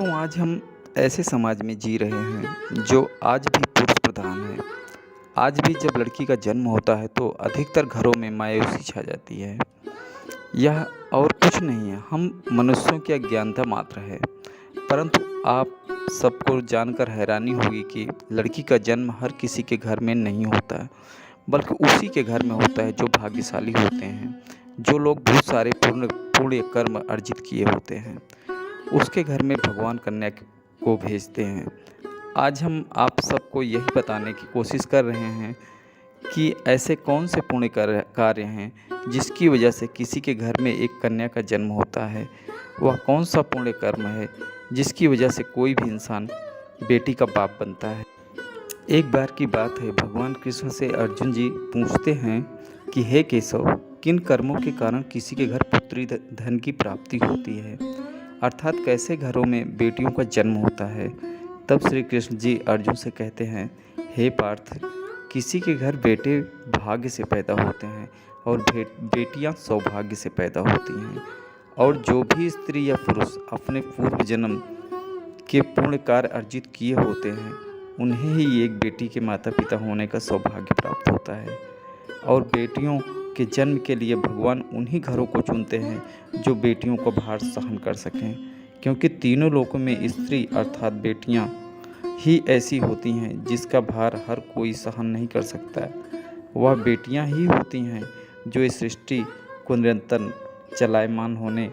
दोस्तों, आज हम ऐसे समाज में जी रहे हैं जो आज भी पुरुष प्रधान है। आज भी जब लड़की का जन्म होता है तो अधिकतर घरों में मायूसी छा जाती है। यह और कुछ नहीं है, हम मनुष्यों की अज्ञानता मात्र है। परंतु आप सबको जानकर हैरानी होगी कि लड़की का जन्म हर किसी के घर में नहीं होता है, बल्कि उसी के घर में होता है जो भाग्यशाली होते हैं, जो लोग बहुत सारे पुण्य कर्म अर्जित किए होते हैं। उसके घर में भगवान कन्या को भेजते हैं। आज हम आप सबको यही बताने की कोशिश कर रहे हैं कि ऐसे कौन से पुण्य कार्य हैं जिसकी वजह से किसी के घर में एक कन्या का जन्म होता है। वह कौन सा पुण्य कर्म है जिसकी वजह से कोई भी इंसान बेटी का बाप बनता है। एक बार की बात है, भगवान कृष्ण से अर्जुन जी पूछते हैं कि हे केशव, किन कर्मों के कारण किसी के घर पुत्री धन की प्राप्ति होती है, अर्थात कैसे घरों में बेटियों का जन्म होता है। तब श्री कृष्ण जी अर्जुन से कहते हैं, हे पार्थ, किसी के घर बेटे भाग्य से पैदा होते हैं और बेटियां सौभाग्य से पैदा होती हैं, और जो भी स्त्री या पुरुष अपने पूर्व जन्म के पुण्य कार्य अर्जित किए होते हैं उन्हें ही एक बेटी के माता पिता होने का सौभाग्य प्राप्त होता है। और बेटियों के जन्म के लिए भगवान उन्हीं घरों को चुनते हैं जो बेटियों को भार सहन कर सकें, क्योंकि तीनों लोकों में स्त्री अर्थात बेटियां ही ऐसी होती हैं जिसका भार हर कोई सहन नहीं कर सकता। वह बेटियां ही होती हैं जो इस सृष्टि को निरंतर चलायमान होने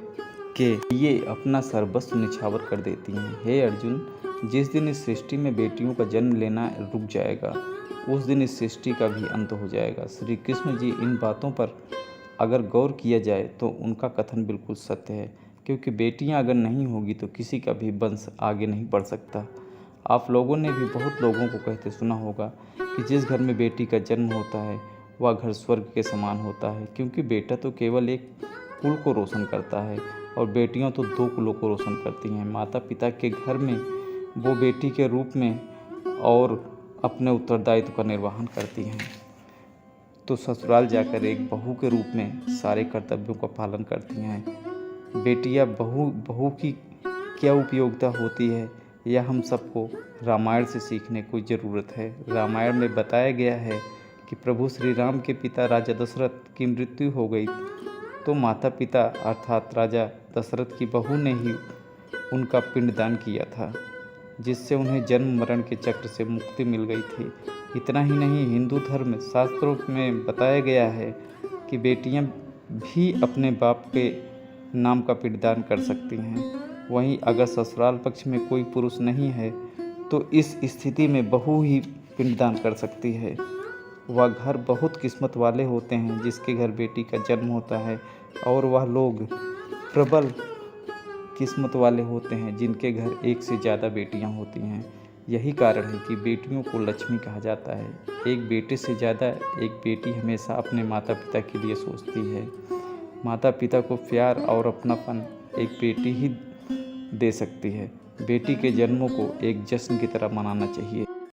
के लिए अपना सर्वस्व निछावर कर देती हैं। हे अर्जुन, जिस दिन इस सृष्टि में बेटियों का जन्म लेना रुक जाएगा उस दिन इस सृष्टि का भी अंत हो जाएगा। श्री कृष्ण जी इन बातों पर अगर गौर किया जाए तो उनका कथन बिल्कुल सत्य है, क्योंकि बेटियां अगर नहीं होगी तो किसी का भी वंश आगे नहीं बढ़ सकता। आप लोगों ने भी बहुत लोगों को कहते सुना होगा कि जिस घर में बेटी का जन्म होता है वह घर स्वर्ग के समान होता है, क्योंकि बेटा तो केवल एक कुल को रोशन करता है और बेटियां तो दो कुलों को रोशन करती हैं। माता पिता के घर में वो बेटी के रूप में और अपने उत्तरदायित्व का निर्वहन करती हैं, तो ससुराल जाकर एक बहू के रूप में सारे कर्तव्यों का पालन करती हैं। बेटियां बहू की क्या उपयोगिता होती है यह हम सबको रामायण से सीखने की ज़रूरत है। रामायण में बताया गया है कि प्रभु श्री राम के पिता राजा दशरथ की मृत्यु हो गई तो माता पिता अर्थात राजा दशरथ की बहू ने ही उनका पिंडदान किया था, जिससे उन्हें जन्म मरण के चक्र से मुक्ति मिल गई थी। इतना ही नहीं, हिंदू धर्म शास्त्रों में बताया गया है कि बेटियां भी अपने बाप के नाम का पिंडदान कर सकती हैं। वहीं अगर ससुराल पक्ष में कोई पुरुष नहीं है तो इस स्थिति में बहू ही पिंडदान कर सकती है। वह घर बहुत किस्मत वाले होते हैं जिसके घर बेटी का जन्म होता है, और वह लोग प्रबल किस्मत वाले होते हैं जिनके घर एक से ज़्यादा बेटियां होती हैं। यही कारण है कि बेटियों को लक्ष्मी कहा जाता है। एक बेटे से ज़्यादा एक बेटी हमेशा अपने माता पिता के लिए सोचती है। माता पिता को प्यार और अपनापन एक बेटी ही दे सकती है। बेटी के जन्मों को एक जश्न की तरह मनाना चाहिए।